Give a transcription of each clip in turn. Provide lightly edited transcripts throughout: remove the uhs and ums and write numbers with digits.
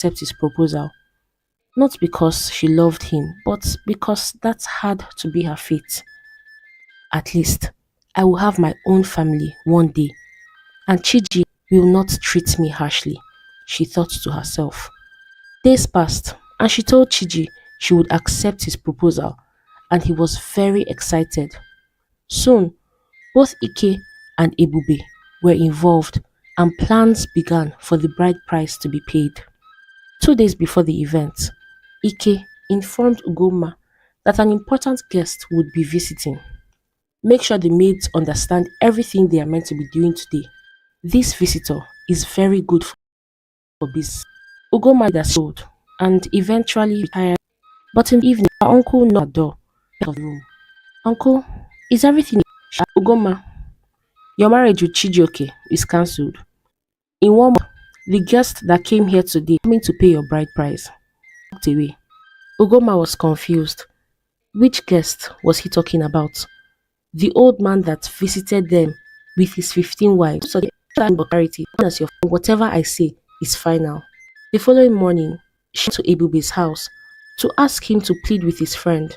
accept his proposal. Not because she loved him, but because that had to be her fate. At least, I will have my own family one day, and Chiji will not treat me harshly, she thought to herself. Days passed, and she told Chiji she would accept his proposal, and he was very excited. Soon, both Ike and Ebube were involved, and plans began for the bride price to be paid. 2 days before the event, Ike informed Ugoma that an important guest would be visiting. Make sure the maids understand everything they are meant to be doing today. This visitor is very good for business. Ugoma did as told and eventually retired. But in the evening, her uncle knocked at the door of the room. Uncle, is everything? Ugoma, your marriage with Chijioke is cancelled. In 1 month, the guest that came here today coming to pay your bride price walked away. Ugoma was confused. Which guest was he talking about? The old man that visited them with his 15 wives. So the clarity, whatever I say is final. The following morning, she went to Ebube's house to ask him to plead with his friend,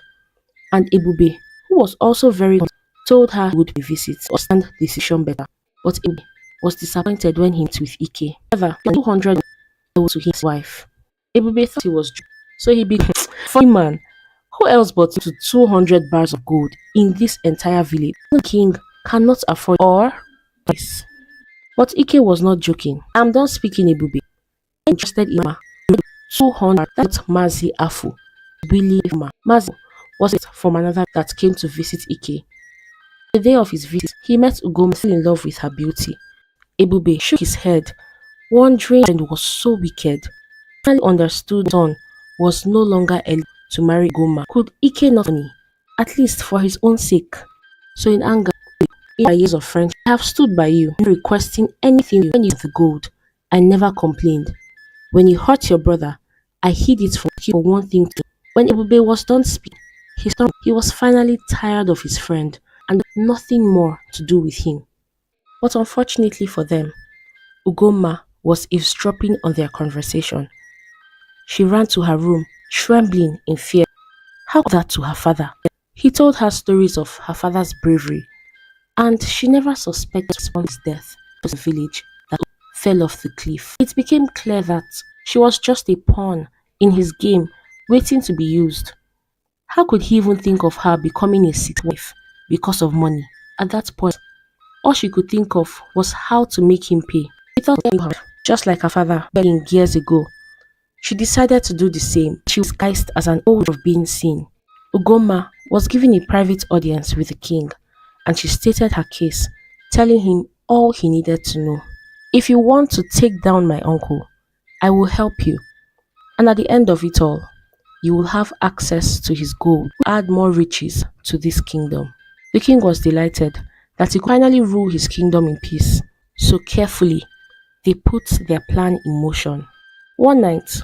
and Ebube, who was also very concerned, told her he would visit or stand the decision better. But Ebube was disappointed when he met with Ike. However, 200 to his wife. Ebube thought he was joking, so he became funny man. Who else but to 200 bars of gold in this entire village? The king cannot afford or this. But Ike was not joking. I'm done speaking, Ebube. I'm interested in ma. 200. That's Mazi Afu. Billy Ma. Mazi was it from another that came to visit Ike. The day of his visit, he met Ugoma still in love with her beauty. Ebube shook his head, wondering and was so wicked. Finally understood son was no longer eligible to marry Goma. Could Ike not money, at least for his own sake? So in anger, in my years of friendship, I have stood by you, requesting anything when you have the gold. I never complained. When you hurt your brother, I hid it from you for one thing too. When Ebube was done speaking, he was finally tired of his friend and nothing more to do with him. But unfortunately for them, Ugoma was eavesdropping on their conversation. She ran to her room, trembling in fear. How could that to her father? He told her stories of her father's bravery, and she never suspected his death was a village that fell off the cliff. It became clear that she was just a pawn in his game, waiting to be used. How could he even think of her becoming a sick wife because of money? At that point, all she could think of was how to make him pay. She thought of her just like her father begging years ago. She decided to do the same. She was disguised as an old of being seen. Ugoma was given a private audience with the king, and she stated her case, telling him all he needed to know. If you want to take down my uncle, I will help you. And at the end of it all, you will have access to his gold, add more riches to this kingdom. The king was delighted that he could finally rule his kingdom in peace. So carefully, they put their plan in motion. One night,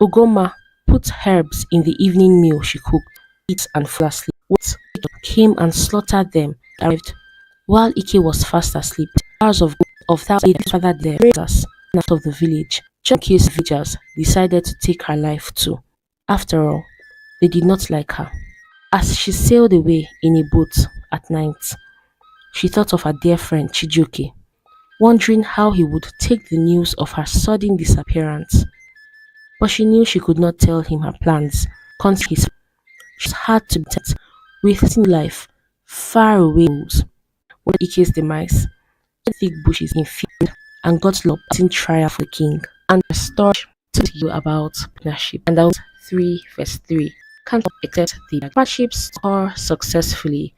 Ugoma put herbs in the evening meal she cooked, eat and fall asleep. What came and slaughtered them arrived while Ike was fast asleep. Hours of that father there us out of the village, just in case villagers decided to take her life too. After all, they did not like her. As she sailed away in a boat at night, she thought of her dear friend Chijioke, wondering how he would take the news of her sudden disappearance. But she knew she could not tell him her plans. She had to be with life far away. When Ike's demise, thick bushes in field and got locked in trial for the king and restored to you about partnership. And that was 3 verse 3. Can't accept the partnerships or successfully.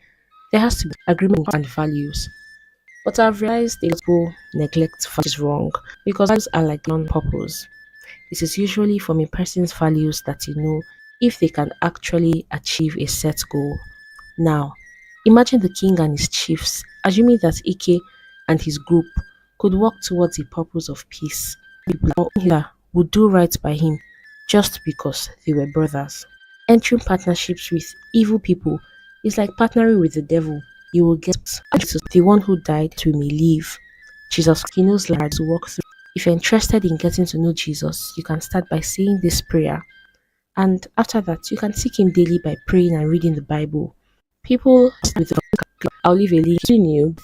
There has to be agreement and values. But I've realized people neglect values wrong because values are like non-purpose. It is usually from a person's values that you know if they can actually achieve a set goal. Now, imagine the king and his chiefs, assuming that Ike and his group could work towards a purpose of peace. People here would do right by him just because they were brothers. Entering partnerships with evil people is like partnering with the devil. You will get the one who died to may live. Jesus, he knows life to walk through. If you're interested in getting to know Jesus, you can start by saying this prayer. And after that, you can seek Him daily by praying and reading the Bible. People with I'll leave a link to you.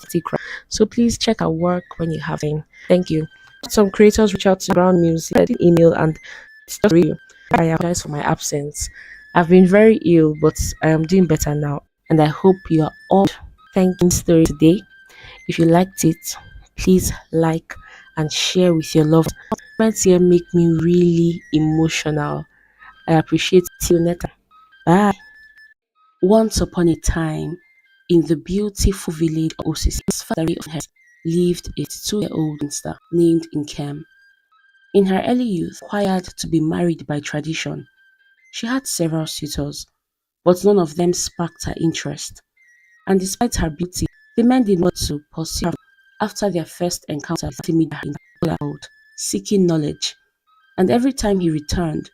So please check our work when you have time. Thank you. Some creators reach out to Brown Music, I did email, and it's just real. I apologize for my absence. I've been very ill, but I am doing better now, and I hope you are all thanking story today. If you liked it, please like and share with your loved ones. Comments here make me really emotional. I appreciate you, Neta. Bye. Once upon a time, in the beautiful village of Osis, father of her lived a 2-year-old spinster named Nkem. In her early youth, required to be married by tradition, she had several suitors, but none of them sparked her interest. And despite her beauty, the men did not to pursue her after their first encounter with timid in the world, seeking knowledge. And every time he returned,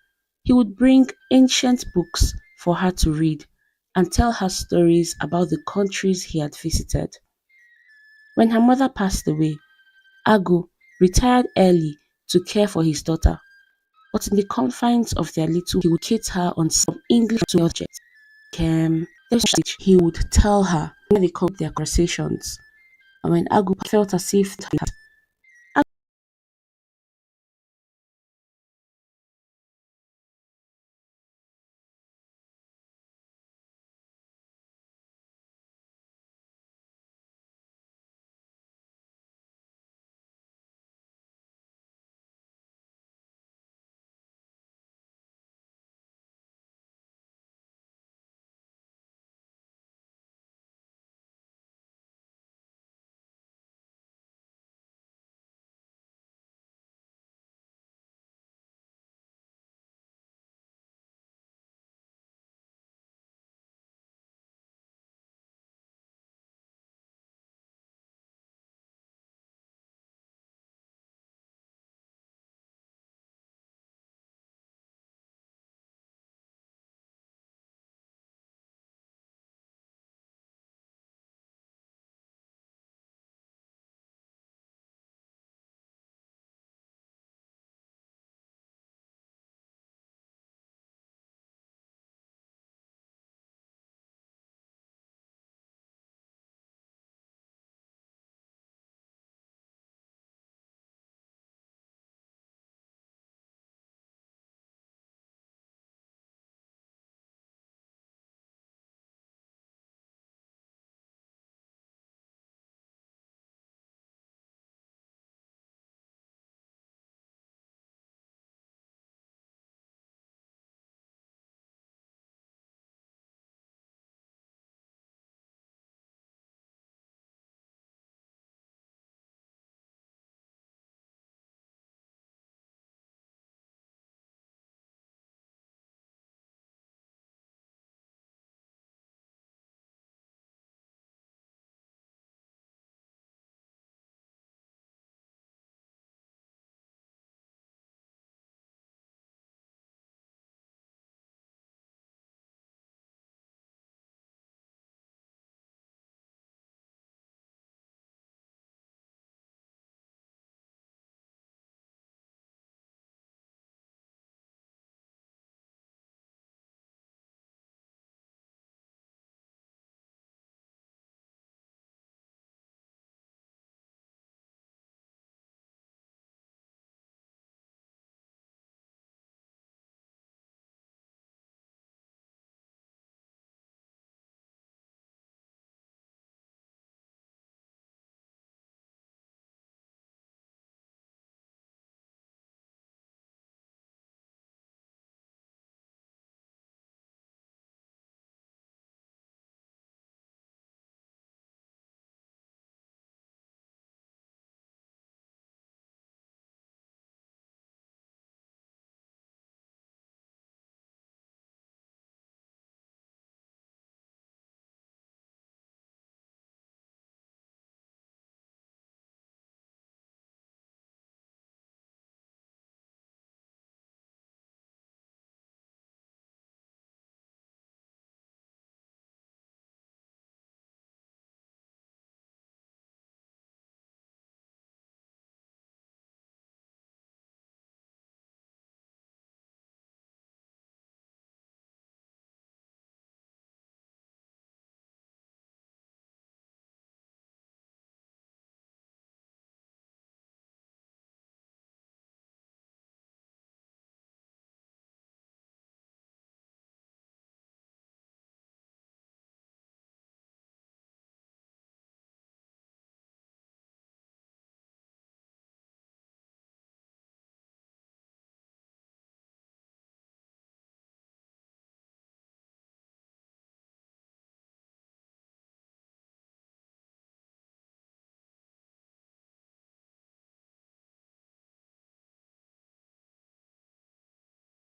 he would bring ancient books for her to read and tell her stories about the countries he had visited. When her mother passed away, Agu retired early to care for his daughter, but in the confines of their little, he would kid her on some English subjects. He would tell her when they called their conversations, and when Agu felt as if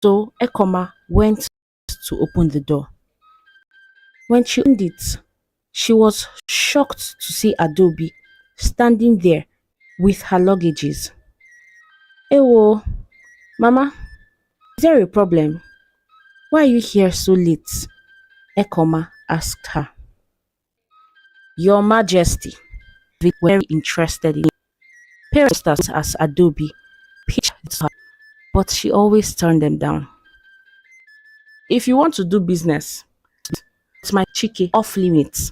So Ekoma went to open the door. When she opened it, she was shocked to see Adobe standing there with her luggages. Ewo, Mama, is there a problem? Why are you here so late? Ekoma asked her. Your Majesty, very interested in parents as Adobe pitched her, but she always turned them down. If you want to do business, it's my Chike off limits.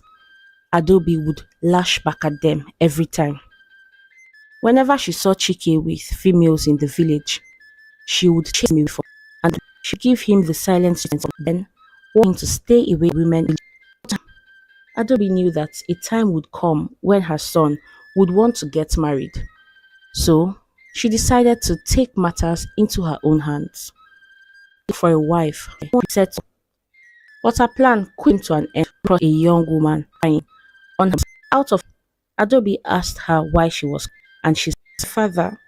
Adobe would lash back at them every time. Whenever she saw Chike with females in the village, she would chase him before and she give him the silent treatment, then warn him to stay away from women. Adobe knew that a time would come when her son would want to get married. So she decided to take matters into her own hands. For a wife, set, but her plan came to an end because a young woman crying on her out of Adobe asked her why she was, and she said, Father,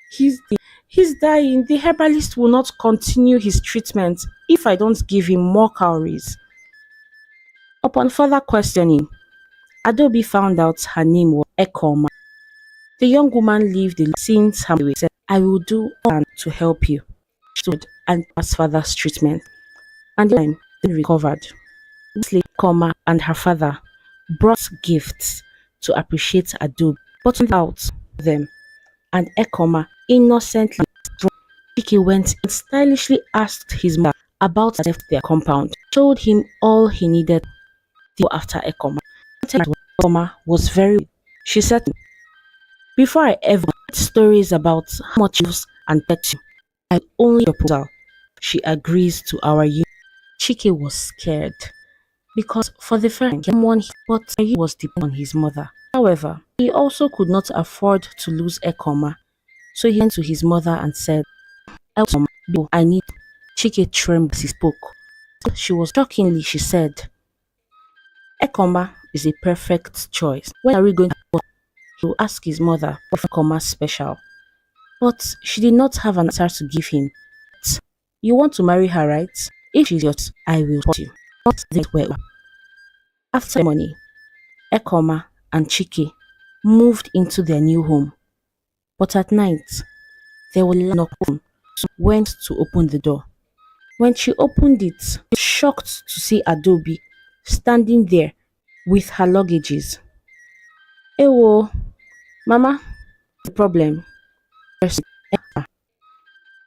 he's dying. The herbalist will not continue his treatment if I don't give him more calories. Upon further questioning, Adobe found out her name was Ekoma. The young woman lived alone since her mother said, I will do all I can to help you. She stood and asked father's treatment, and the time they recovered. Wesley, Ekoma and her father brought gifts to appreciate Adobe, but without them, and Ekoma innocently Chike went and stylishly asked his mother about their compound, showed him all he needed to go after Ekoma. Ekoma was very, she said, before I ever heard stories about how much loves and pets you, I only proposal. She agrees to our union. Chike was scared because for the first time, someone but he was dependent on his mother. However, he also could not afford to lose Ekoma, so he went to his mother and said, Ekoma, I need. Chike trembled as he spoke. She was shockingly, she said, Ekoma is a perfect choice. When are we going to ask his mother what Ekoma's special? But she did not have an answer to give him. You want to marry her, right? If she's yours, I will support you. Not that well. After money, Ekoma and Chike moved into their new home. But at night, there was a knock on, so went to open the door. When she opened it, shocked to see Adobe standing there with her luggages. Ewo, Mama, the problem.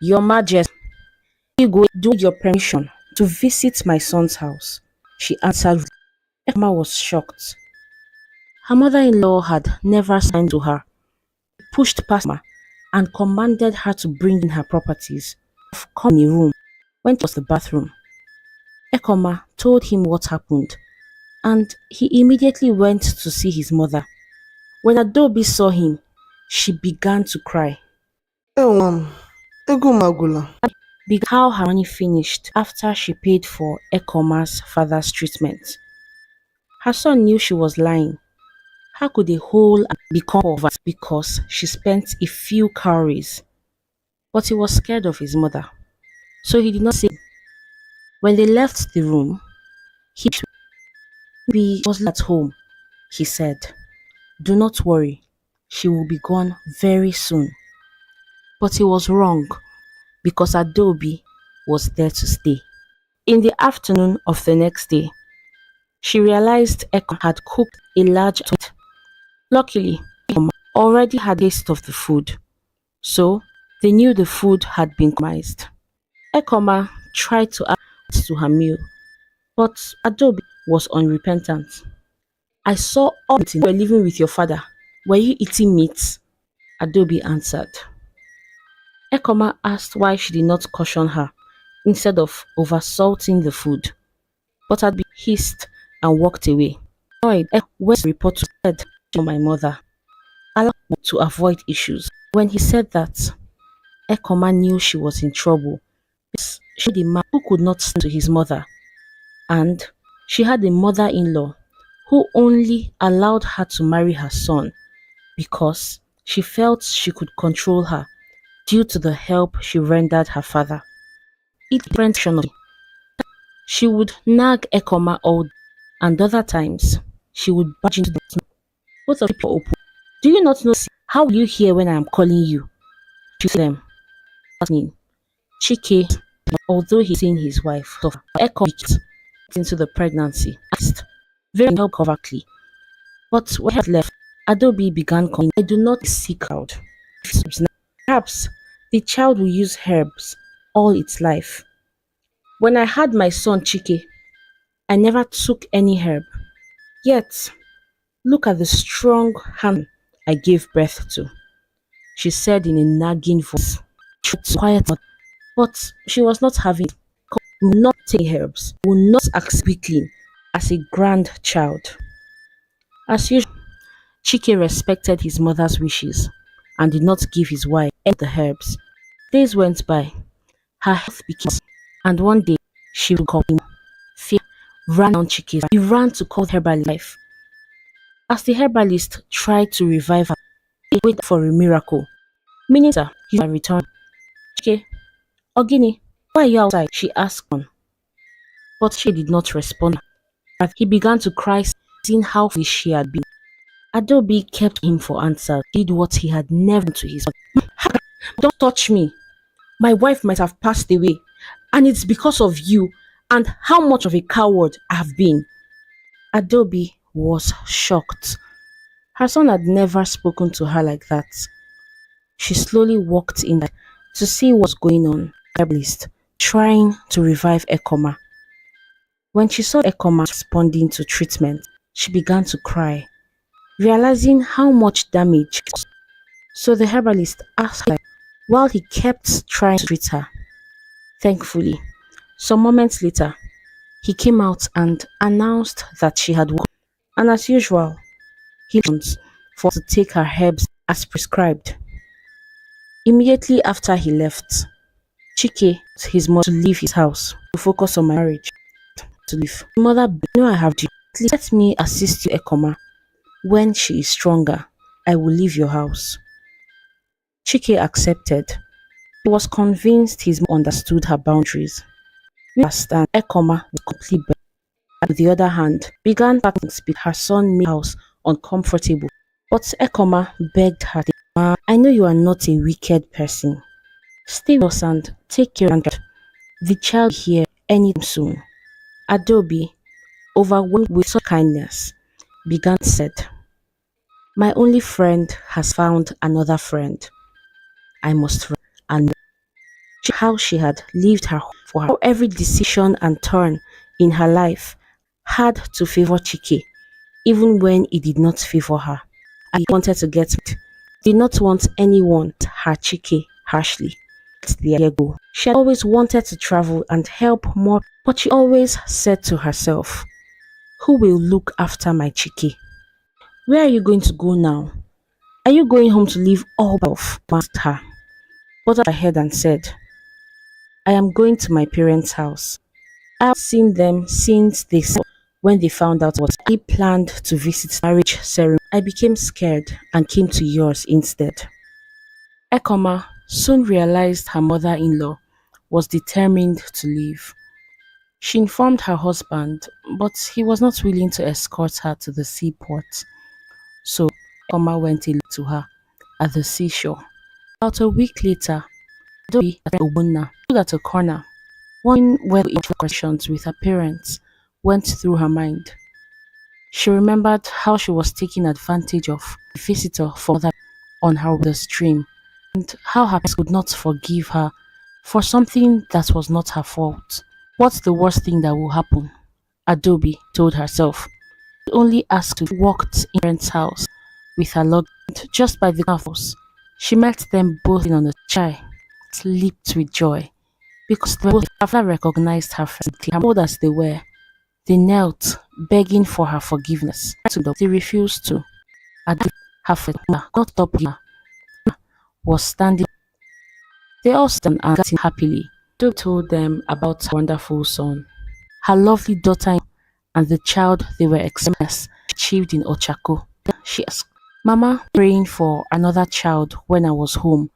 Your Majesty, you go do your permission to visit my son's house. She answered. Emma was shocked. Her mother-in-law had never signed to her. She pushed past her and commanded her to bring in her properties. Come in a room. Went to the bathroom. Ekoma told him what happened, and he immediately went to see his mother. When Adobe saw him, she began to cry. Ego Magula. Because how her money finished after she paid for Ekoma's father's treatment. Her son knew she was lying. How could a whole become poor because she spent a few calories? But he was scared of his mother, so he did not say. When they left the room, he was at home. He said, do not worry, she will be gone very soon. But he was wrong because Adobe was there to stay. In the afternoon of the next day, she realized Eko had cooked a large meat. Luckily, Eko already had a taste of the food, so they knew the food had been compromised. Ekoma tried to add to her meal, but Adobe was unrepentant. I saw all the you were living with your father. Were you eating meat? Adobe answered. Ekoma asked why she did not caution her instead of oversalting the food, but Adobe hissed and walked away. Annoyed, Ekoma went to report to my mother, allowed to avoid issues. When he said that, Ekoma knew she was in trouble. She had a man who could not stand to his mother, and she had a mother-in-law who only allowed her to marry her son because she felt she could control her due to the help she rendered her father. eat different version of it. She would nag Ekoma all day, and other times she would barge into the room. Both of people open. Do you not know? How will you hear when I am calling you? She told them. Asking Chike, although he's seen his wife suffer, Ekoma into the pregnancy, asked very help covertly. But when he had left, Adobe began calling. I do not seek out. Perhaps the child will use herbs all its life. When I had my son Chike, I never took any herb. Yet, look at the strong hand I gave birth to, she said in a nagging voice. She was quiet, but she was not having it. Will not take herbs, will not act weakling as a grandchild. As usual, Chike respected his mother's wishes and did not give his wife any of the herbs. Days went by, her health became worse, and one day she woke up in fear, ran on Chike's. He ran to call the herbalist. As the herbalist tried to revive her, he waited for a miracle. Minutes later, he returned. Chike, Ogini, why are you outside? She asked him. But she did not respond. He began to cry, seeing how foolish she had been. Adobe kept him for answers, did what he had never done to his wife. Don't touch me. My wife might have passed away, and it's because of you and how much of a coward I have been. Adobe was shocked. Her son had never spoken to her like that. She slowly walked in to see what's going on. Herbalist trying to revive Ekoma. When she saw Ekoma responding to treatment, she began to cry, realizing how much damage. So the herbalist asked her while he kept trying to treat her. Thankfully, some moments later, he came out and announced that she had woken. And as usual, he wants for her to take her herbs as prescribed. Immediately after he left, Chike told his mother to leave his house to focus on my marriage. To leave. Mother, you know I have you. Please let me assist you, Ekoma. When she is stronger, I will leave your house. Chike accepted. He was convinced his mother understood her boundaries. We understand Ekoma was completely bad. On the other hand, began talking speak her son made house uncomfortable. But Ekoma begged her, Ma, I know you are not a wicked person. Stay with us and take care of the child here anytime soon. Adobe, overwhelmed with such kindness, began said, my only friend has found another friend. I must run and know how she had lived her for her. How every decision and turn in her life had to favor Chike, even when it did not favor her. I wanted to get married. Did not want anyone to hurt Chike harshly. Go. She had always wanted to travel and help more, but she always said to herself, who will look after my Chike? Where are you going to go now? Are you going home to live all by yourself? Asked her. But I heard and said, I am going to my parents' house. I have seen them since when they found out what I planned to visit marriage ceremony. I became scared and came to yours instead. Ekoma soon realized her mother-in-law was determined to leave. She informed her husband, but he was not willing to escort her to the seaport. So Ekoma went to her at the seashore. About a week later, Adobe Obunna stood at a corner, wondering whether questions with her parents went through her mind. She remembered how she was taking advantage of a visitor for that on her wildest dream, and how her parents could not forgive her for something that was not her fault. What's the worst thing that will happen? Adobe told herself. She only asked to walk in her parents' house with her luggage. Just by the house, she met them both in on a chair, leaped with joy, because they both after recognized her friends, old as they were. They knelt, begging for her forgiveness. They refused to. Adobe, her friend, not stop her, was standing. They all stood and got in happily. Adobe told them about her wonderful son, her lovely daughter, and the child they were expecting achieved in Ochako. She asked, Mama, praying for another child when I was home.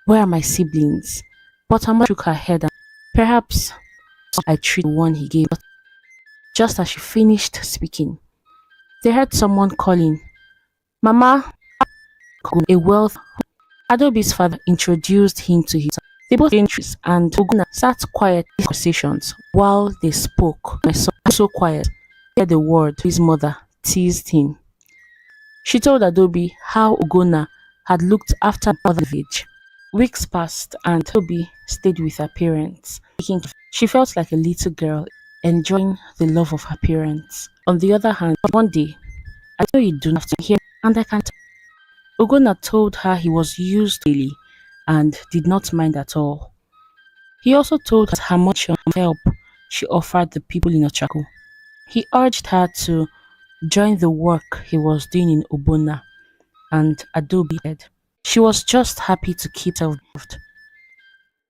Where are my siblings? But her mother shook her head and perhaps Perhaps I treat the one he gave. But just as she finished speaking, they heard someone calling, Mama, a wealth. Adobe's father introduced him to his. They both interests and Oguna sat quiet in conversations while they spoke. My son was so quiet. He heard the word his mother teased him. She told Adobe how Ogona had looked after the other village. Weeks passed and Adobe stayed with her parents. She felt like a little girl enjoying the love of her parents. On the other hand, one day, I know you do not have to hear and I can't. Ogona told her he was used to Lily and did not mind at all. He also told her how much help she offered the people in Ochako. He urged her to join the work he was doing in Obona, and Adobe said she was just happy to keep herself involved.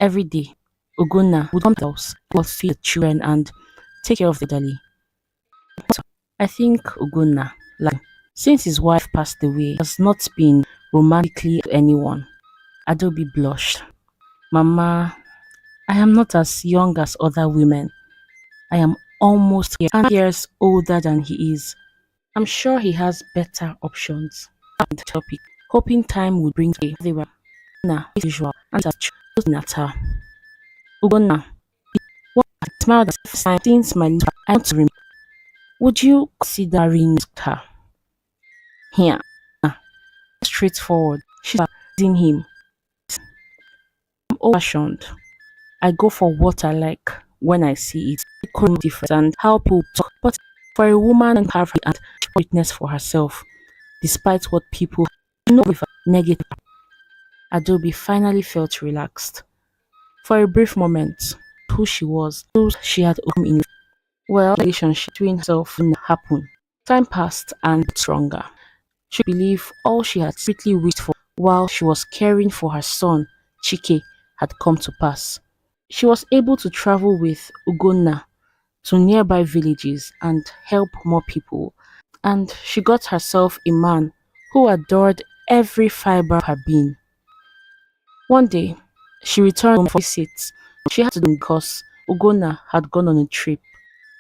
Every day, Ogona would come to the house, would feed the children and take care of the elderly. I think Ogona, like, since his wife passed away, has not been romantically to anyone. Adobe blushed. Mama, I am not as young as other women. I am almost 10 years older than he is. I'm sure he has better options. And topic, hoping time would bring a they were as usual and as looking at her. Ugonna, what I smiled as if saying, since my little I want to remember. Would you consider her? Here, straightforward. She's asking him. I'm old fashioned. I go for what I like when I see it. It could be different and how people talk. But for a woman to have and witness for herself, despite what people know with negative, Adobe finally felt relaxed. For a brief moment, who she was, who she had come in. Well, the relationship between herself didn't happen. Time passed and stronger. She believed all she had secretly wished for while she was caring for her son, Chike, had come to pass. She was able to travel with Ugonna to nearby villages and help more people. And she got herself a man who adored every fiber of her being. One day, she returned home for visits. She had to do because Ugonna had gone on a trip.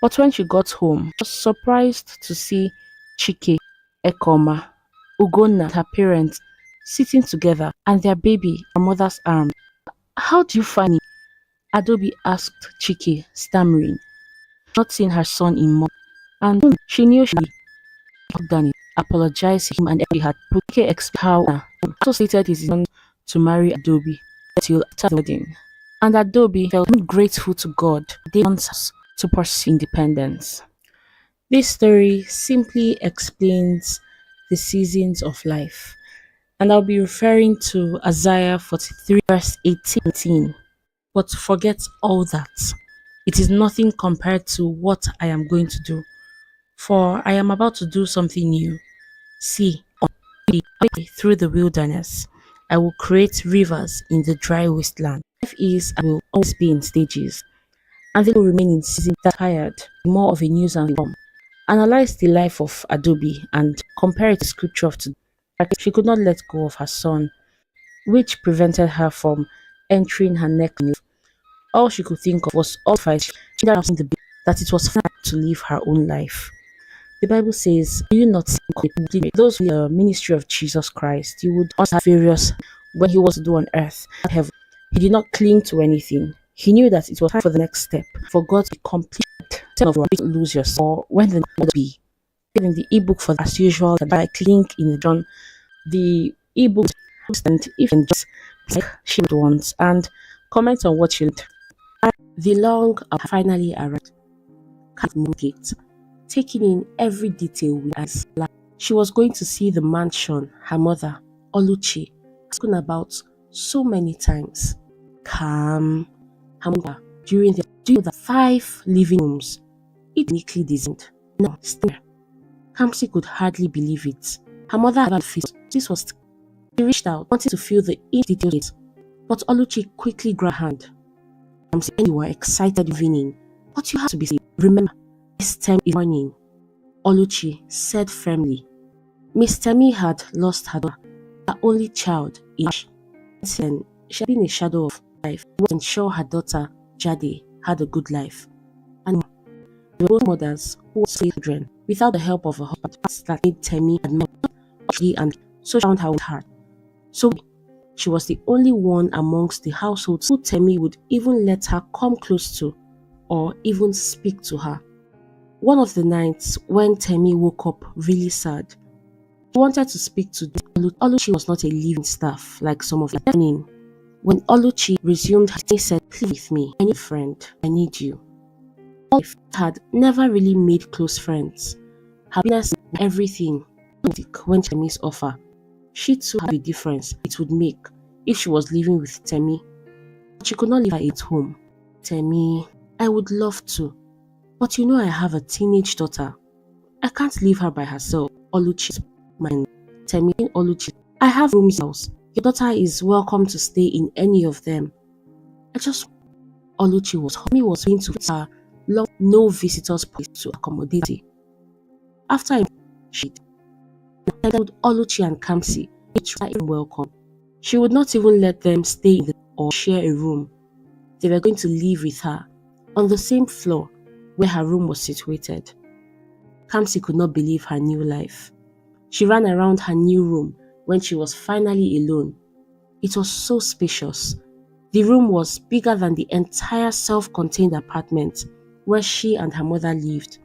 But when she got home, she was surprised to see Chike, Ekoma, Ugonna and her parents sitting together and their baby in her mother's arms. How do you find me? Adobe asked Chike, stammering, not seeing her son in months. And she knew she had done it, apologized to him and he had put Chike explained how also stated his intention to marry Adobe till after the wedding. And Adobe felt grateful to God they want us to pursue independence. This story simply explains the seasons of life. And I'll be referring to Isaiah 43 verse 18. But forget all that. It is nothing compared to what I am going to do. For I am about to do something new. See, on the way through the wilderness, I will create rivers in the dry wasteland. Life is and will always be in stages, and they will remain in season that tired, more of a news and form. Analyze the life of Adobe and compare it to scripture of today. She could not let go of her son, which prevented her from entering her next life. All she could think of was all fight. She that it was fine to live her own life. The Bible says, do you not see those with the ministry of Jesus Christ? You would also have various when he was to do on earth, heaven. He did not cling to anything. He knew that it was time for the next step, for God to complete of lose your soul when the would be. In the ebook for as usual, the link in the John, the ebook and even just like she wants and comment on what she learned. The long finally arrived at Moogate, taking in every detail with us. She was going to see the mansion her mother, Oluchi, spoken about so many times. Calm, Hamza, during the 5 living rooms, it uniquely designed. No, still, Kamsi could hardly believe it. Her mother had refused. This was. She reached out, wanting to feel the details, but Oluchi quickly grabbed her hand. Kamsi, you were excited evening, but you have to be safe. Remember, this time is morning. Oluchi said firmly. Miss Temi had lost her daughter, her only child, in March. Then she had been a shadow of life. She wasn't sure her daughter, Jade, had a good life. And they were both mothers who had children without the help of a husband that made Temi and so she found her with heart. So she was the only one amongst the households who Temi would even let her come close to or even speak to her. One of the nights when Temi woke up really sad, she wanted to speak to Oluchi was not a living staff like some of the name. When Oluchi resumed, he said, "Please with me, I need a friend, I need you." Olive had never really made close friends. Happiness and everything when Temi's offer. She too had the difference it would make if she was living with Temi. But she could not leave her at home. "Temi, I would love to, but you know I have a teenage daughter. I can't leave her by herself." Oluchi's mind. Temi, Oluchi, "I have rooms in the house. Your daughter is welcome to stay in any of them. I just..." Oluchi was willing to her long no visitors place to accommodate it. After she told Oluchi and Kamsi each were welcome. She would not even let them stay in or share a room. They were going to live with her on the same floor where her room was situated. Kamsi could not believe her new life. She ran around her new room when she was finally alone. It was so spacious. The room was bigger than the entire self-contained apartment where she and her mother lived.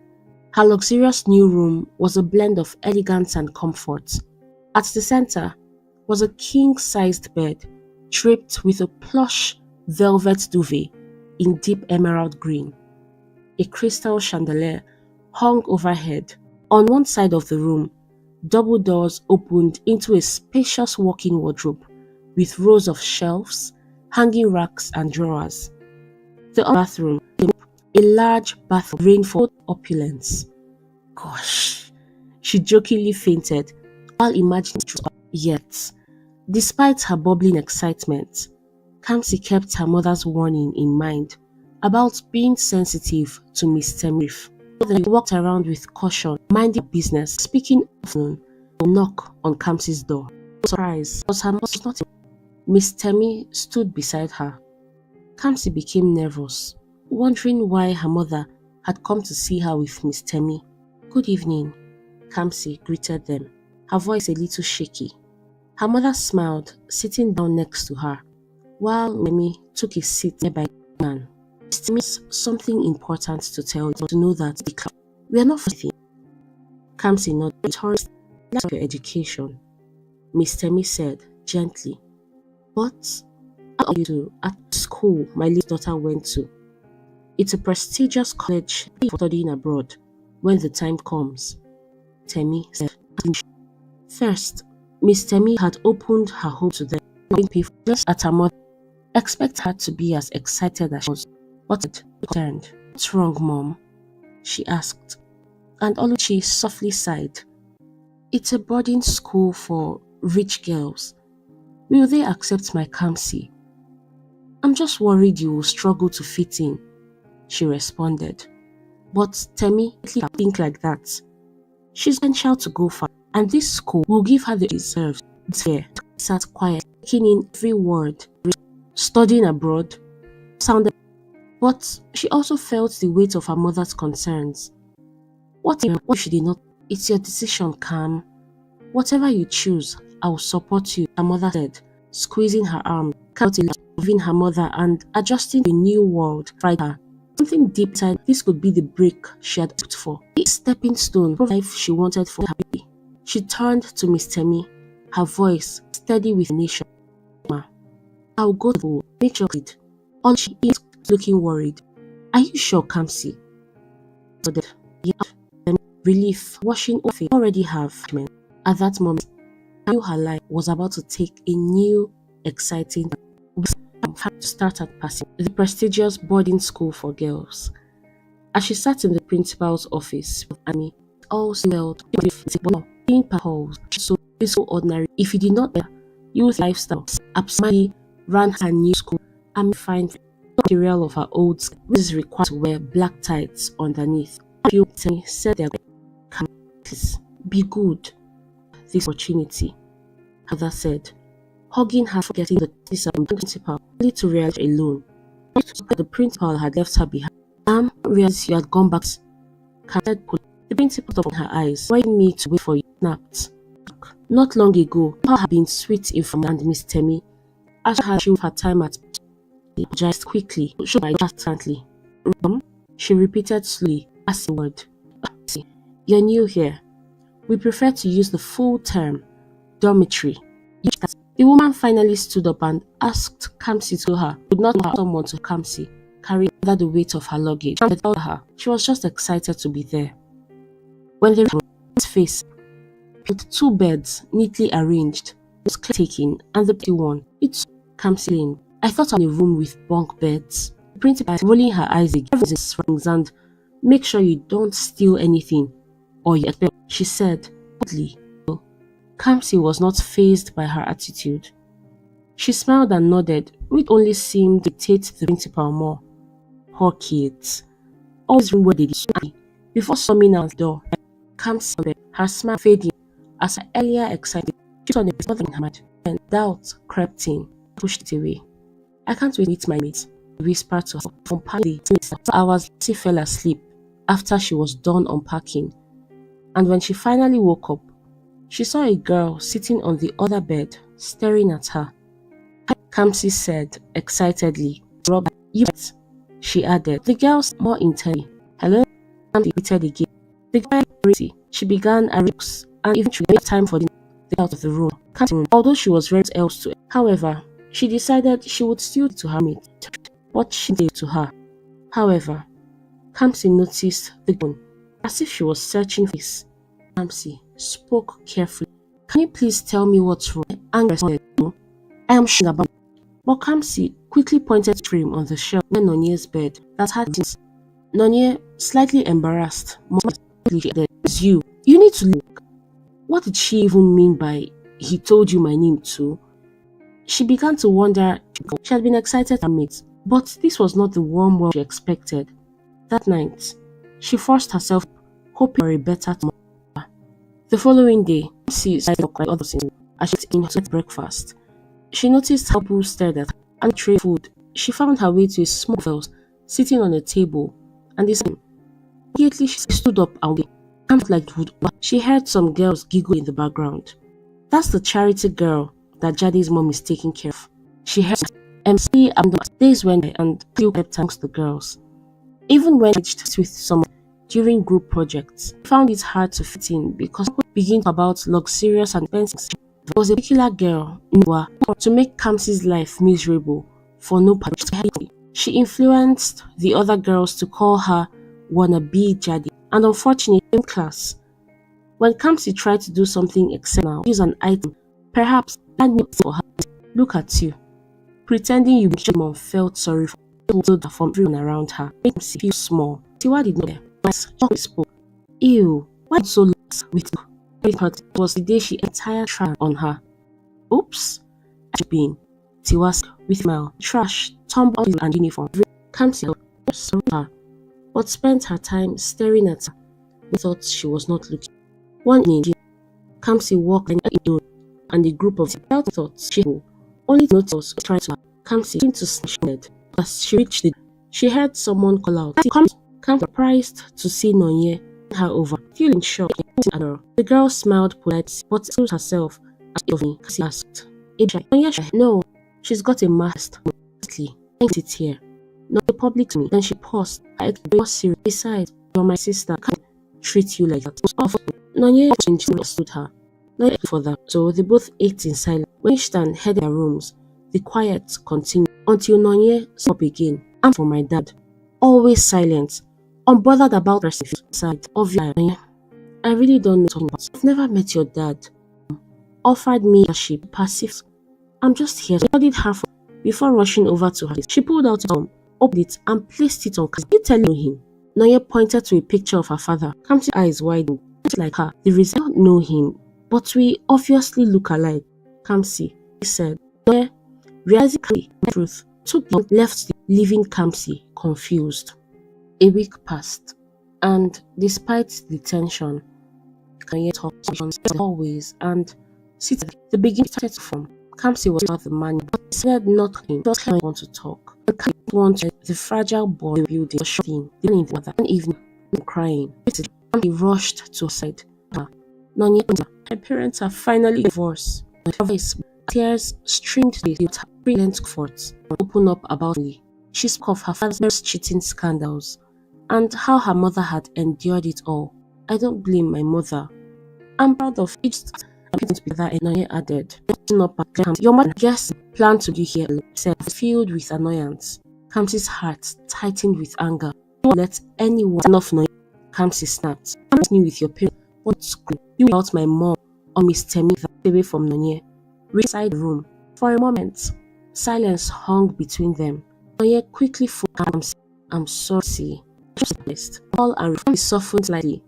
Her luxurious new room was a blend of elegance and comfort. At the center was a king-sized bed draped with a plush velvet duvet in deep emerald green. A crystal chandelier hung overhead. On one side of the room, double doors opened into a spacious walk-in wardrobe with rows of shelves, hanging racks and drawers. The bathroom, a large bathroom rainfall opulence. Gosh, she jokingly fainted while imagining it. Yet, despite her bubbling excitement, Kamsi kept her mother's warning in mind about being sensitive to Miss Temrif. They walked around with caution, minding business, speaking often, to knock on Kamsi's door. Surprise was her mother not. Miss Temi stood beside her. Kamsi became nervous, wondering why her mother had come to see her with Miss Temi. "Good evening," Kamsi greeted them, her voice a little shaky. Her mother smiled, sitting down next to her, while Memi took a seat nearby the man. "Miss Temi has something important to tell you, to know that we are not fighting." Kamsi nodded. "Returned your education," Miss Temi said gently. "But how are you at school my little daughter went to? It's a prestigious college for studying abroad when the time comes," Temi said. First, Miss Temi had opened her home to them, people just at her mother. Expect her to be as excited as she was, but concerned. "What's wrong, Mom?" she asked, and Oluchi softly sighed. "It's a boarding school for rich girls. Will they accept my Kamsi? I'm just worried you will struggle to fit in," she responded. "But Temi, think like that. She's essential to go far, and this school will give her the deserves." There, sat quiet, taking in every word. Studying abroad sounded, but she also felt the weight of her mother's concerns. What if she did not? "It's your decision, Cam. Whatever you choose, I will support you," her mother said, squeezing her arm, loving her mother and adjusting to the new world. Fried her. Something deep inside, this could be the break she had hoped for. A stepping stone for life she wanted for her baby. She turned to Miss Temi, her voice steady with nation. "I'll go to the make sure it." All she is looking worried. "Are you sure, Kamsi?" Yeah. Relief washing off it already have. At that moment, I knew her life was about to take a new, exciting to start at passing the prestigious boarding school for girls. As she sat in the principal's office with Amy, all smelled being halls so ordinary. If you did not youth lifestyle, absolutely ran her new school and find material of her old school, which is required to wear black tights underneath. Few said they please be good. This opportunity, Heather said, hugging her, forgetting the principal, only to realize alone. The principal had left her behind. Realized you had gone back. Said, the principal opened her eyes, inviting me to wait for you. Snapped. Not long ago, Paul had been sweet in from and Miss Temi. As she had her time at apologized quickly, showed my instantly. She repeated slowly, as a word. You're new here. We prefer to use the full term, dormitory. The woman finally stood up and asked Kamsi to her. Would not allow someone to Kamsi, carry under the weight of her luggage. I told her she was just excited to be there. When they reached his face, with 2 beds neatly arranged, was taken, and the pretty one, it's Kamsi in. I thought I was in a room with bunk beds. The principal rolling her eyes again, and make sure you don't steal anything, or you expect, she said, boldly. Kamsi was not fazed by her attitude. She smiled and nodded, which only seemed to irritate the principal more. Poor kids. Always doing what they did. Before summing out the door, Kamsi, her smile fading, as her earlier excited, she saw the mother in her mind, and doubt crept in, pushed it away. I can't wait to meet my mate, she whispered to her. From party, hours, she fell asleep after she was done unpacking, and when she finally woke up, she saw a girl sitting on the other bed, staring at her. Kamsi said excitedly, "Rob, you bet," she added. The girl's more intently. "Hello?" Kamsi repeated again. The girl ready. She began her remarks and eventually made time for the out of the room. Kamsi, although she was ready else to, however, she decided she would still to her mate. What she did to her. However, Kamsi noticed the gun, as if she was searching for this. Kamsi spoke carefully. "Can you please tell me what's wrong?" Anger responded, "No, I am sure about it." But Kamsi quickly pointed to him on the shelf near Nonye's bed that had things. Nonye, slightly embarrassed, said, "It's you. You need to look." What did she even mean by, "He told you my name too"? She began to wonder. She had been excited to meet, but this was not the warm welcome she expected. That night, she forced herself, hoping for a better tomorrow. The following day, she decided to others as she ate in her breakfast. She noticed how people stared at her and tray food. She found her way to a small house sitting on a table, and this immediately she stood up and went like wood. She heard some girls giggle in the background. That's the charity girl that Jade's mom is taking care of. She heard MC and the days went by and still kept amongst the girls. Even when she reached with someone during group projects, she found it hard to fit in because people begin about luxurious and expensive. There was a particular girl, Noah, to make Kamsi's life miserable for no particular reason. She influenced the other girls to call her wannabe Jade, and unfortunately, in class, when Kamsi tried to do something exceptional, use an item, perhaps brand new for her, look at you, pretending you mom felt sorry for from everyone around her, made Kamsi feel small. Tiwa did not care. Spoke. Ew, why so lost with you? It was the day she entire trash on her. Oops, she been. Tiwa with smile, trash, tumble and uniform. Kamsi saw her, but spent her time staring at her. We thought she was not looking. One evening, Kamsi walked in the door, and a group of thought she only to notice was trying to Kamsi seemed to snatch. As she reached it, she heard someone call out, Kamsi, surprised to see Nonye her over, feeling shocked. The girl smiled politely, but told herself as she asked, "No, she's got a mask. Thanks, it's here. Not the public to me." Then she paused. "I explained serious. Besides, you're my sister. I can't treat you like that." Nonye understood her. Not for that. So they both ate in silence. When each stand headed their rooms, the quiet continued until Nonye spoke again. "I'm for my dad. Always silent. Unbothered about her side of you. I really don't know about. I've never met your dad. Offered me leadership, passive. I'm just here." She studied her before rushing over to her. She pulled out opened it and placed it on. "You telling him?" Nonye pointed to a picture of her father. Kamsi's eyes widened. Like her, the reason I don't know him, but we obviously look alike. Kamsi, he said. Nonye, realizing the truth, took the left, leaving Kamsi confused. A week passed, and despite the tension, Nonye talked always and the beginning started to form. Kamsi was about the money, but he said nothing. Just like want to talk. And Kamsi wanted the fragile boy building was shocking. Then in the other one evening, crying. Kamsi rushed to her side. Nonya, her parents are finally divorced. Her voice, tears streamed with her brilliant comfort and opened up about me. She spoke of her father's cheating scandals and how her mother had endured it all. I don't blame my mother. I'm proud of each together, and Nonya added. Your mother guess planned to be here, said, filled with annoyance. Kamsi's heart tightened with anger. Don't let anyone enough Nonya. Kamsi snapped. I'm listening with your parents. What's you about my mom or Miss Temi away from Nonya? Inside the room. For a moment, silence hung between them. Nonya quickly phoned Kamsi. I'm sorry. Just all and refused softened slightly.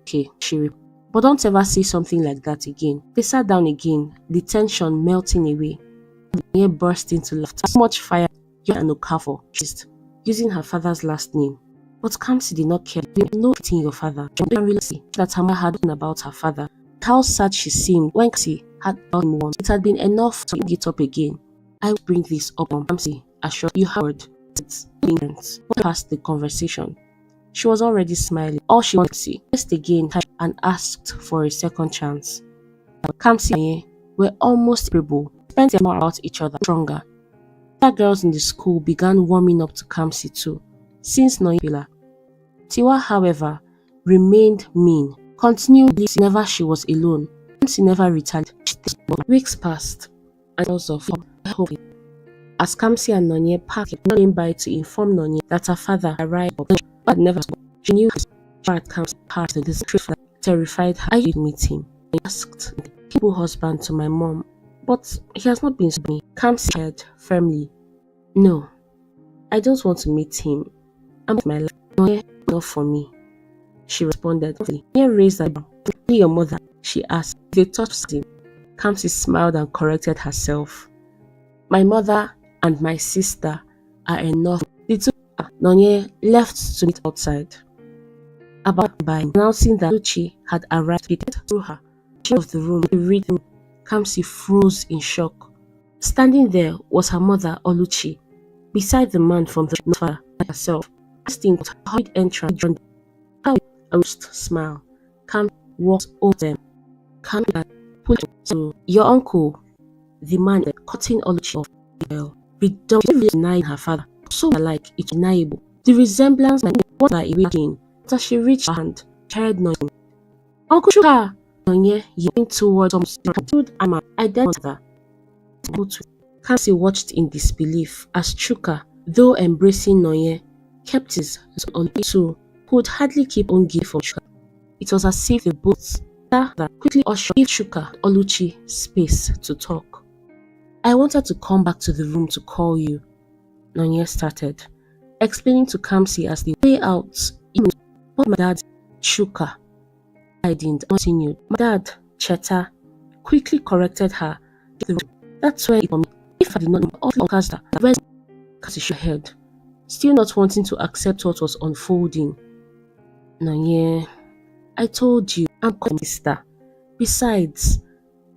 Okay, she replied. But don't ever say something like that again. They sat down again, the tension melting away. Nonya burst into laughter. So much fire and Okafor, using her father's last name. But Kamsi did not care. They know in your father. She didn't really see that Tama had known about her father. How sad she seemed when Kamsi had told him once. It had been enough to get up again. I will bring this up on Kamsi. Assured you heard it. Past the conversation. She was already smiling. All she wanted to see just again and asked for a second chance. Kamsi and Nonya were almost inseparable. Spent more about each other stronger. Other girls in the school began warming up to Kamsi too, since Nonya. Tiwa, however, remained mean. Continued whenever she was alone. Kamsi never returned. Weeks passed, and also hope. As Kamsi and Nonya packed, came by to inform Nonya that her father arrived, but never spoke. She knew his heart Kamsi's heart and this truth terrified her. I did meet him. I asked the people husband to my mom, but he has not been to me. Kamsi said firmly, no, I don't want to meet him. I'm with my life. Nonya, not for me. She responded. Nonya raised her brow. Your mother, she asked. They touched him. Kamsi smiled and corrected herself. My mother and my sister are enough. The two Nonya left to meet outside. About by announcing that Luchi had arrived, he through her. She of the room, Kamsi froze in shock. Standing there was her mother, Oluchi, beside the man from the father herself. Instinct hurried entrance. A smile. Kamsi walked over them. Kamsi put to your uncle, the man cutting Oluchi off the girl. Reductively denying her father, so alike it's deniable. The resemblance was her awakening. As she reached her hand, heard Nonya. Uncle Chuka! Nonya yelling towards some subdued armor. I then her. Kamsi watched in disbelief as Chuka, though embracing Nonya, kept his on too, who would hardly keep on giving for Chuka. It was as if the both that quickly ushered Chuka Oluchi space to talk. I wanted to come back to the room to call you, Nonya started, explaining to Kamsi as the way out. But my dad, Chuka, I didn't continue. My dad, Cheta, quickly corrected her. That's where it for me. If I did not know all the uncles that where's Kamsi shook her head, still not wanting to accept what was unfolding. Nonya, I told you, I'm calling sister. Besides,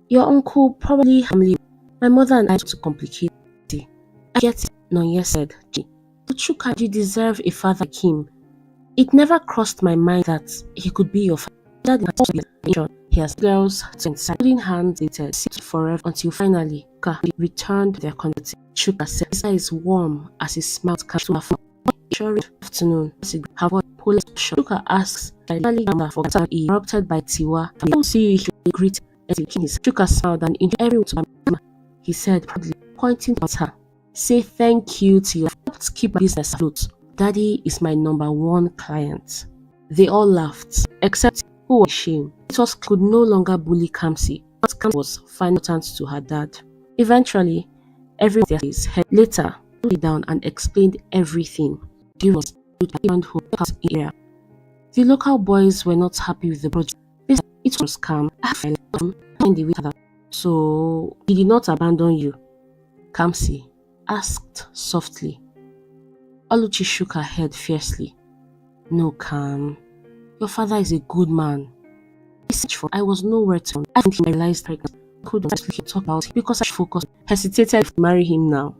your uncle probably family. My mother and I to complicate it. I get it, Nonya said. But Chuka, you deserve a father like him. It never crossed my mind that he could be your father. He has girls to inside, holding hands dated forever until finally returned their contact. Chuka said, "This is warm as he smiled came to her phone. Sure afternoon. Her voice Chuka asks, interrupted by Tiwa. I will see you if you greet. Chuka smiled and enjoyed everyone to my he said proudly, pointing at her. Say thank you to your helped keep business afloat. Daddy is my #1 client. They all laughed, except who was ashamed. It was could no longer bully Kamsi, but Kamsi was final chance to her dad. Eventually, everyone was his head. Later, he down and explained everything. The local boys were not happy with the project. It was calm. So he did not abandon you, Kamsi asked softly. Oluchi shook her head fiercely. No, Kam. Your father is a good man. I was nowhere to. I think he realized pregnant. couldn't talk about it because I focused, hesitated to marry him now.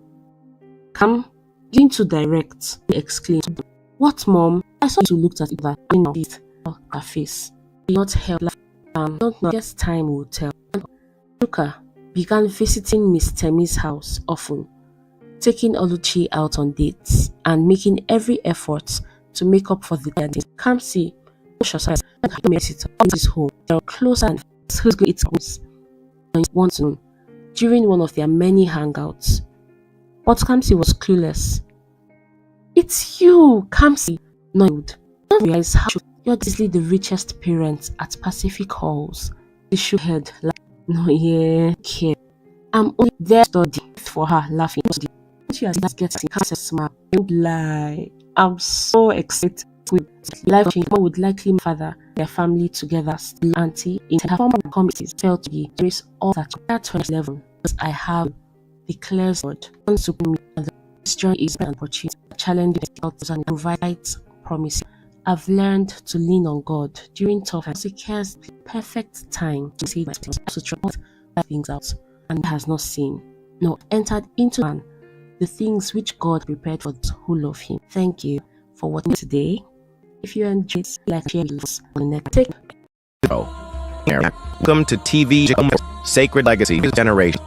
Come, being too direct, he exclaimed. What, mom? I saw you looked at it that I know it. Her face. Not help. Don't know. I guess time will tell. Chuka began visiting Miss Temi's house often, taking Oluchi out on dates and making every effort to make up for the days. Kamsi, Shosai, his home. They were close and who's going to eat once during one of their many hangouts. But Kamsi was clueless. It's you, Kamsi. Nodded. Don't realize how you're easily the richest parent at Pacific Halls. She shook her head like, no, yeah, okay. I'm only there studying for her, laughing. She has getting Kamsi smile. Don't lie. I'm so excited with life change. Mom would likely father their family together. Still, auntie in her former committees felt to be raise all that at 2011 because I have declares God unto me and the strong is an opportunity challenge and provides promise. I've learned to lean on God during tough times. He cares the perfect time to say to try things out and has not seen, nor entered into man the things which God prepared for those who love Him. Thank you for watching today. If you enjoyed, like, share this on the next. Welcome to TV.njikoka, Sacred Legacy Generation.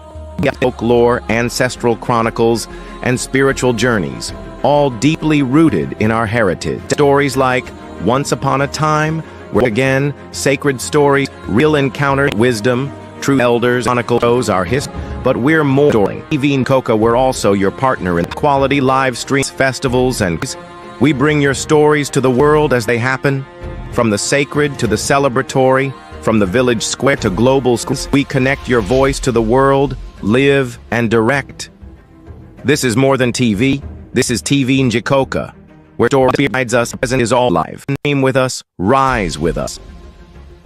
Folklore, ancestral chronicles, and spiritual journeys, all deeply rooted in our heritage. Stories like Once Upon a Time, Where Again, sacred stories, real encounter, wisdom, true elders, chronicles our history, but we're more. TV.njikoka, we're also your partner in quality live streams, festivals, and we bring your stories to the world as they happen, from the sacred to the celebratory, from the village square to global schools. We connect your voice to the world, live and direct. This is more than TV. This is TV.njikoka, where story guides us, present is all live. Name with us, rise with us.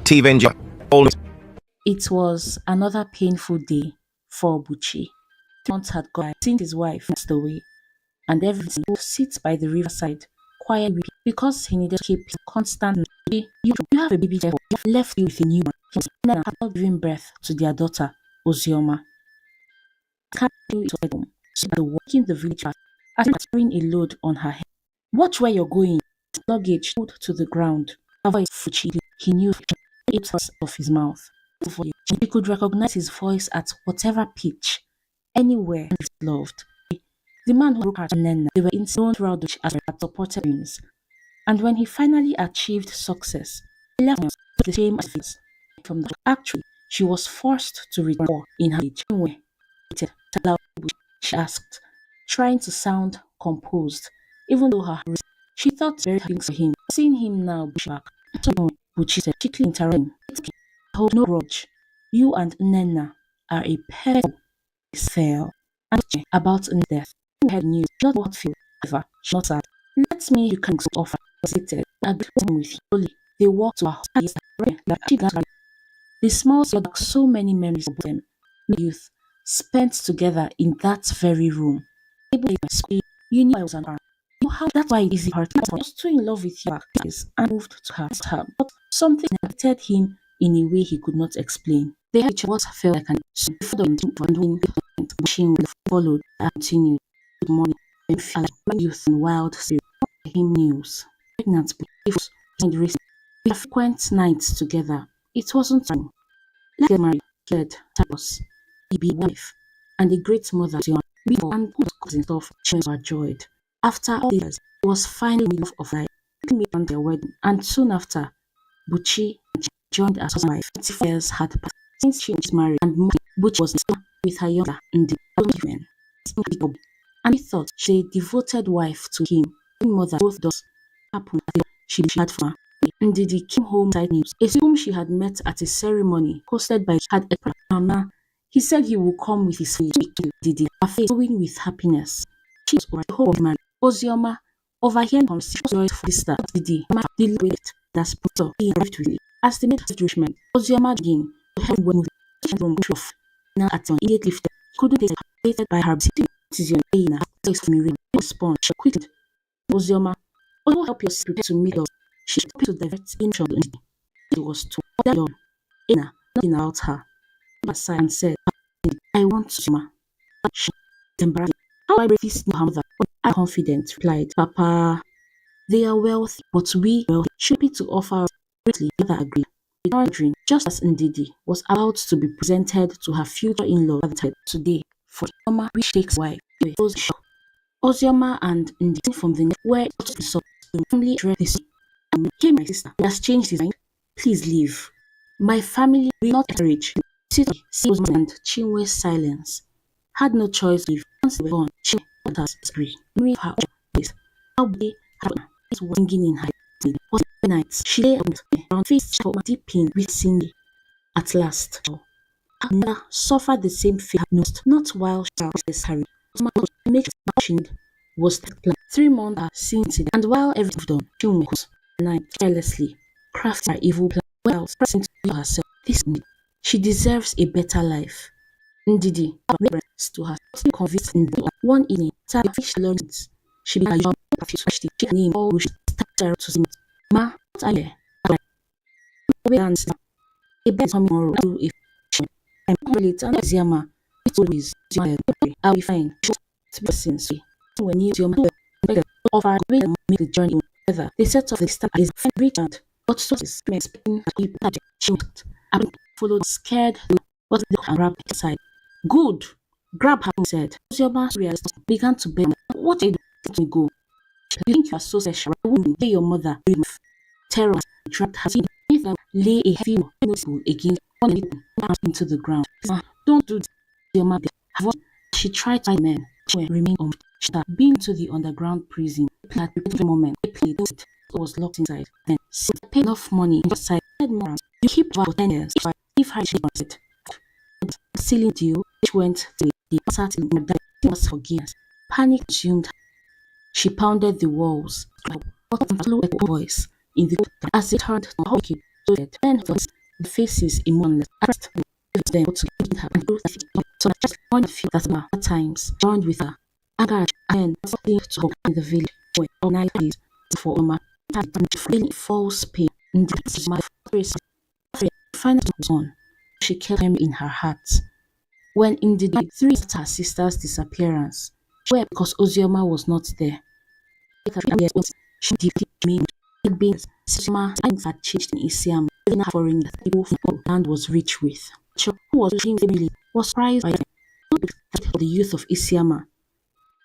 TV.njikoka. It was another painful day for Buchi. 2 months had gone since his wife passed away, and everything would sit by the riverside, quietly, because he needed to keep constant. You have a baby, you have left you with a newborn. He had not given birth to their daughter, Ozioma. Can't do it at home. So the walking the village path, as carrying a load on her head. Watch where you're going. Luggage pulled to the ground. Her voice fuchi. He knew it was off his mouth. He could recognize his voice at whatever pitch, anywhere he loved. The man who broke her Nena, they were known throughout the church as supported him. And when he finally achieved success, he left the same as from the actually she was forced to return in her age. She asked, trying to sound composed, even though her she thought very things for him. Seeing him now back, so but she said, quickly interrupting, hold no grudge. You and Nena are a pair fail. And about death. Had news, not what feel, ever, not sad. Let me you can offer seated and with you. They walked to her house that she got. The small like so many memories of them, youth, spent together in that very room. You knew I was an arm. You know how that's why it is hard. I was too in love with you and moved to her. But something affected him in a way he could not explain. They had what felt like an machine followed and continued. Good morning. Youth and wild spirit. Him news. Pregnant with frequent nights together. It wasn't time. Let's get married. Said Tabos. He be wife. And the great mother and cousin stuff she were joyed. After all this, it was finally middle of life. Me on their wedding, and soon after, Buchi joined as his wife. 20 years had passed since she was married, and Buchi was with her younger and the women. And he thought she a devoted wife to him. Mother both does happen. She had for her. And Didi came home side news. A whom she had met at a ceremony hosted by had a mama. He said he would come with his face. Didi, her face glowing with happiness. She was over the whole man. Ozioma, overhearing conversation for this start. Didi, the wait that's put up. He arrived with it. As the maid of judgment, Ozioma began to help when the room off. Now at one immediately lifted. Couldn't take by her decision. Ina, takes from me. Respond. She quickened. Ozioma, also help your spirit to meet us. She tried to divert interest. It was too young. Ina, nothing about her. aside and said, I want to ma. She was embarrassed. How do I break this to her mother? I confident replied, Papa, they are wealthy, but we wealthy should be to offer us greatly. Mother agreed. Wondering, just as Ndidi was about to be presented to her future in-law today for Ozioma, which takes wife. Ozioma and Ndidi from the were so the family addressed this. Okay, my sister, he has changed his mind. Please leave. My family will not encourage. Sitting, Ozioma and Chinwe's silence had no choice to leave. Once they were gone, Chinwe got her spree, knowing her place. How they had it was singing in her head. Was the night she lay around face for deep pain with Cindy. At last, her mother suffered the same fate not while she was carried. Make she was planned 3 months since it, and while everything was done, she was night carelessly crafting her evil plan well, expressing to herself this she deserves a better life. Ndidi, reference to her, still convinced in one evening, after fish learns, she began to she name all which started to sing. Ma, what are you? Dance. A bed coming tomorrow to if I'm late and Ziama. It's always I'll be fine. To be since when you your mother offer to make the journey together. They set off the start is Richard, but so is expecting people that she and followed scared but the and grab inside. Good. Grab her said. Your mass realized began to beg. What did you go? You think you are so special? I wouldn't your mother terror dragged her lay a heavy noticeable against one into the ground. Don't do this, your mother. She tried to men remain on being to the underground prison. At the moment, it was locked inside. Then, since paid enough money inside, you keep for 10 years. If her she said, sealing deal, which went to the certain that was for years. Panic consumed her. She pounded the walls, but low voice in the as it turned to hockey. Then the faces emotionless. Asked them to get her and do so just one few that at times joined with her. Anger and something to hope in the village where all night days for Oma feeling false pain in the my face. Finally was on. She kept him in her heart. When in the day 3 her sister's disappearance, she wept because Ozioma was not there. She deeply mean it being Sima things had changed in Isiam, even foreign that people from land was rich with. Who was really was prized by the youth of Isiama.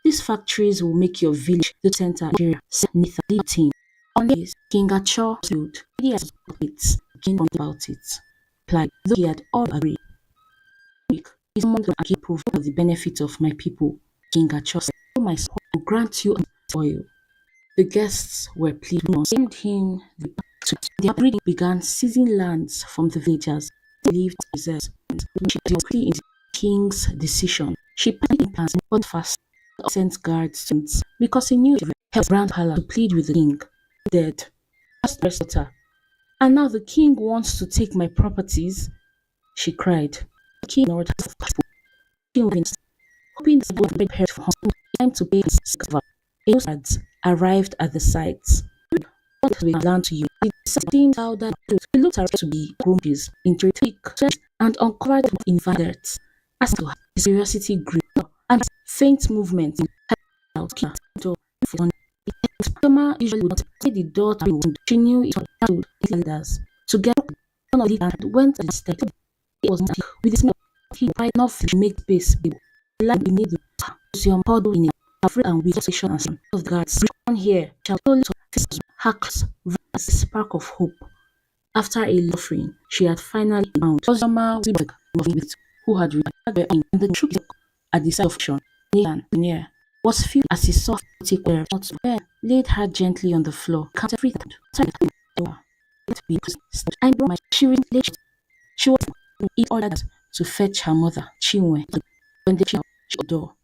These factories will make your village the center of Nigeria, said Nitha Litin. On this, King Acho stood. He has it, King about it. Replied, though he had all agreed. Is more than I prove of the benefit of my people. King Acho said, my son will grant you oil. The guests were pleased. Named him their breeding began seizing lands from the villagers. They lived reserves. She was in the king's decision. She planted plans but fast sent guards because he knew her grandfather to plead with the king. Dead. And now the king wants to take my properties, she cried. The king ordered hoping the boy would prepare for time to pay his cover. Guards arrived at the site. What we learned to you? It seemed how that we looked at to be grumpies, intrigued, and uncovered invaders. As to his curiosity grew, and faint movement out. Toma usually would not say the door to open. She knew it was elders. Together, one of the and went and stepped. It was not with the smell. He tried not to make space. The light made the museum puddle in it, afraid and with station and some of the guards. On here, shall slowly hacks a spark of hope. After a offering, she had finally found Ozama who had retired in the troop at the side of action. Nathan near was filled as he saw take laid her gently on the floor, counted everything. I brought my cheering lady. She was in order to fetch her mother, Chinwe. When they the door,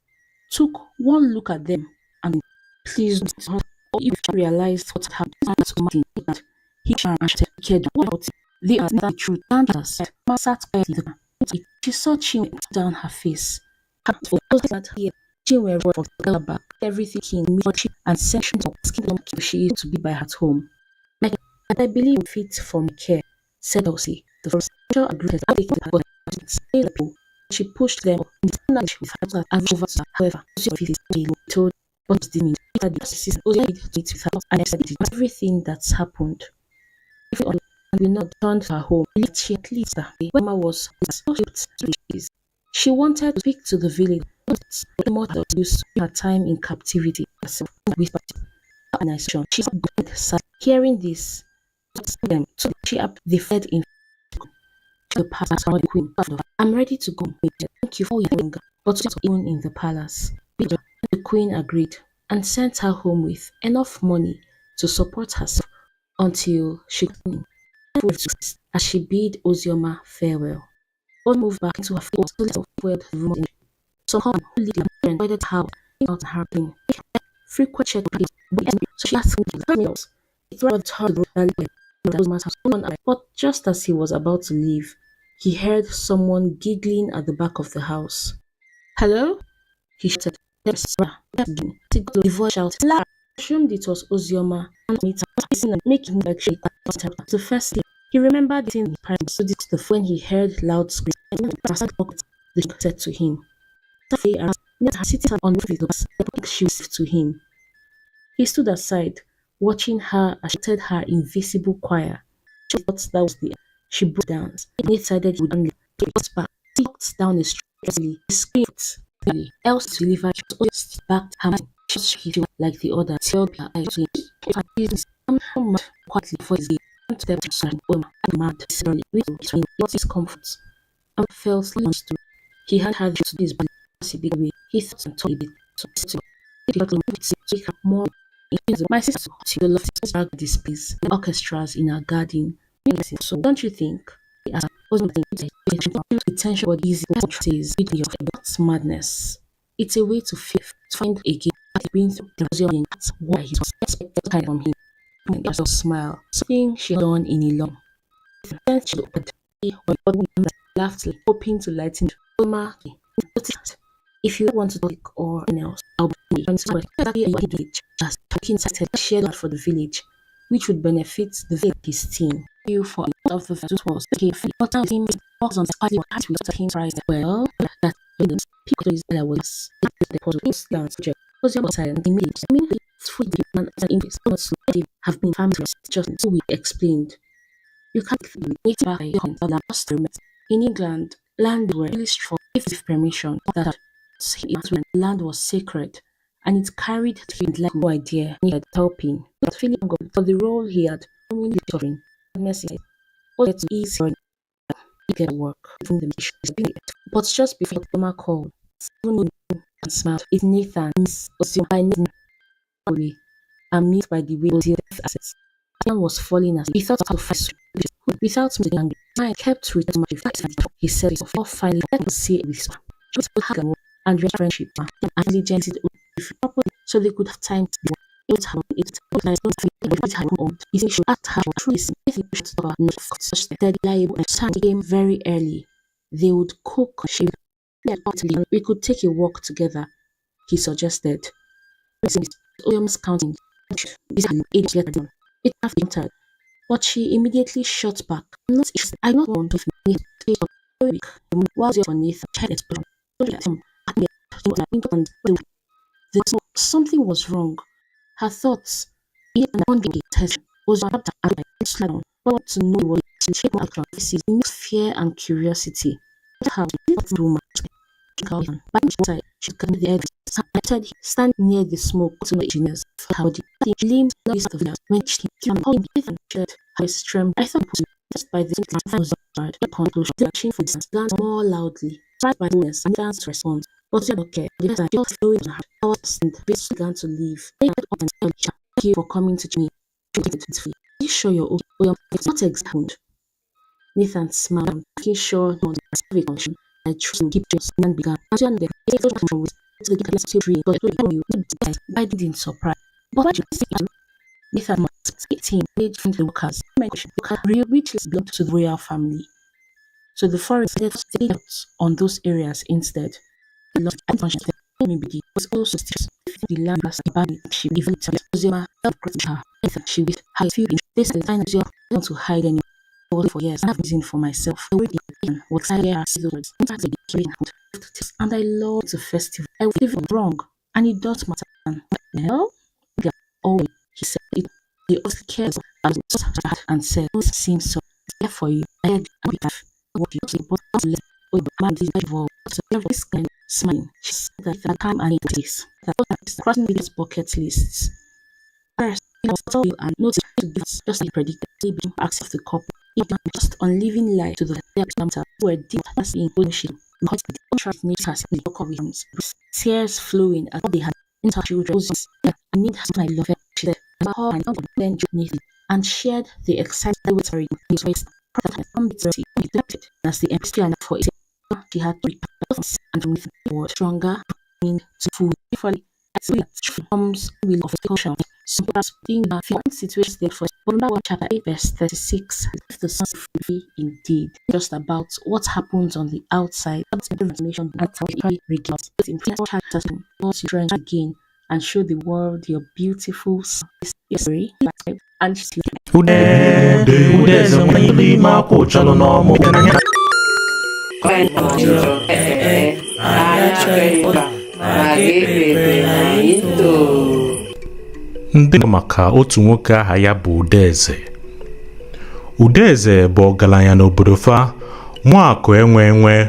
took one look at them and pleased her. Or if she realized what had happened, he cared about it. They are not the truth. And said, sat quietly. She saw Chinwe down her face. For those that here, Chinwe for the back, everything came and sent to asking she is to be by her home. Like, I believe fit for my care, said Elsie. The first agreed to take the people. She pushed them with her and over to her. However, she told what did mean that the sister only did it with her and said everything that's happened. If and will not return to her home, she at least when Mama was so she wanted to speak to the village, but the mother used her time in captivity herself with organization. She sad. Hearing this, so they fled in the palace. The queen, I'm ready to go. Thank you for your anger, but even in the palace. The queen agreed and sent her home with enough money to support herself until she could as she bid Ozioma farewell. All moved back into her room. Some who lived in the invited her out her pain. Frequent check so she asked him to else. It brought her but just as he was about to leave, he heard someone giggling at the back of the house. Hello? He shouted. The voice shouted. I assumed it was Ozioma and making like she the first thing he remembered it in his parents so this the when he heard loud screams they said to him. Sitting on the bus, she was to him. He stood aside, watching her as she said her invisible choir. She thought that was the end. She broke down. He decided he would only get back. He walked down the street. He screamed. Else to deliver just back her mind. She felt like the other. Tell her eyes to him. I'm mad quietly for his game. To them to son. I'm mad. Between his comforts. I felt understood. He had to this body. He thought and thought a bit. So he got to take her more. My sister loves art displays, orchestras in her garden. So don't you think? As attention but easy says not madness. It's a way to find again being through the museum that's why he was expected kind from him. And a smile, something she had done in a long. Then she looked at me laughed, hoping to lighten Oma. If you want to talk or anything else, I'll be exactly a village. Just talking started shared for the village, which would benefit the village his team. You for of the first was okay. But now team was on the party what we got him prize. Well, that people is that was the puzzle dance project was your silent immediately. Three man and English have been families just so we explained. You can't make back in England, land were really strong if permission that when land was sacred and it carried things like no idea needed helping. Not feeling good for the role he had only covering necessary or to ease her get work from the mission. But just before Thomas called, even and smiled, it's Nathan's by Nathan amused by the way the assets. Nathan was falling as he thought to fight without being angry. I kept with my he said before finally let me see this and real friendship and diligence so they could have time to be he should act how true is if he pushed over not such steady liable and time came very early. They would cook we could take a walk together, he suggested. Williams counting it have entered, but she immediately shot back. I don't want to finish while you're on Nathan child explosion. Something was wrong. Her thoughts, even one test, was about to slow but to know what to shape more action. This is fear and curiosity. How this woman, by the side, she can the edge. Said stand near the smoke to the engineers. How the limbs of the when she called Ethan shirt his trembled. I thought just by the was the conclusion that she would dance more loudly. Tried by bonus and dance to respond. But she don't care. The person just flowing on her hours and this began to leave. They had up and thank you for coming to me. Are you sure you're okay? It's not exactly. Nathan smiled, making sure no one function. I chose to keep just and began. As you know, to the tree, but you I didn't surprise. But what you see, Nathan must 18 age from the workers. Real riches belong to the royal family. So the forest stayed out on those areas instead. The lost maybe was also the land was abandoned. She developed Zema helped her. She with her feeling this is the time to hide any. was for years. I have reason for myself. I already was excited to see those words. And I love the festival. I will live wrong, and it does matter. Well, always he said it. He also cares as and said, "It seems so there for you. I had what you say, but man, this involved. So this kind of smiling. She said that I come and eat this. That crossing these bucket lists. First, tell you and notice to give just like predicted. They being access to the couple. Even just on living life to the matter were deep as in ownership. Because the contract nature has the local rhythms. Tears flowing as they had into children. I need my love. She said, and then and shared the excitement with her his waist. As the empty and for it, she had to and more stronger into food. Comes will of caution. So being a few situations there for Number 1 chapter 8 verse 36. If the sun is free indeed, just about what happens on the outside, information and regards in chapter strength again and show the world your beautiful story and Udeze nwanyị ma kwụ chọrọ n'ọmụ ndị maka otu nwoke aha ya bụ Udeze. Udeze bụ ọgaranya n'obodo fa, nwaakụ enwe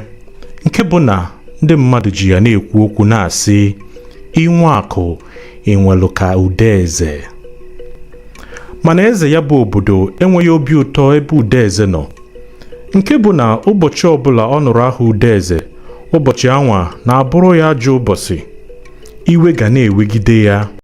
nke bụ na ndị mmadụ ji ya na-ekwu okwu na-asị inwe akụ enwelu ka Udeze. Mana eze ya bụ obodo enweghị obi ụtọ ebe Udeze nọ, nke bụ na ụbọchị ọbụla ọ nụrụ aha Udeze, ụbọchị anwa na-abụrụ ya ajọ ụbọchị. Iwe ga na-ewegide ya.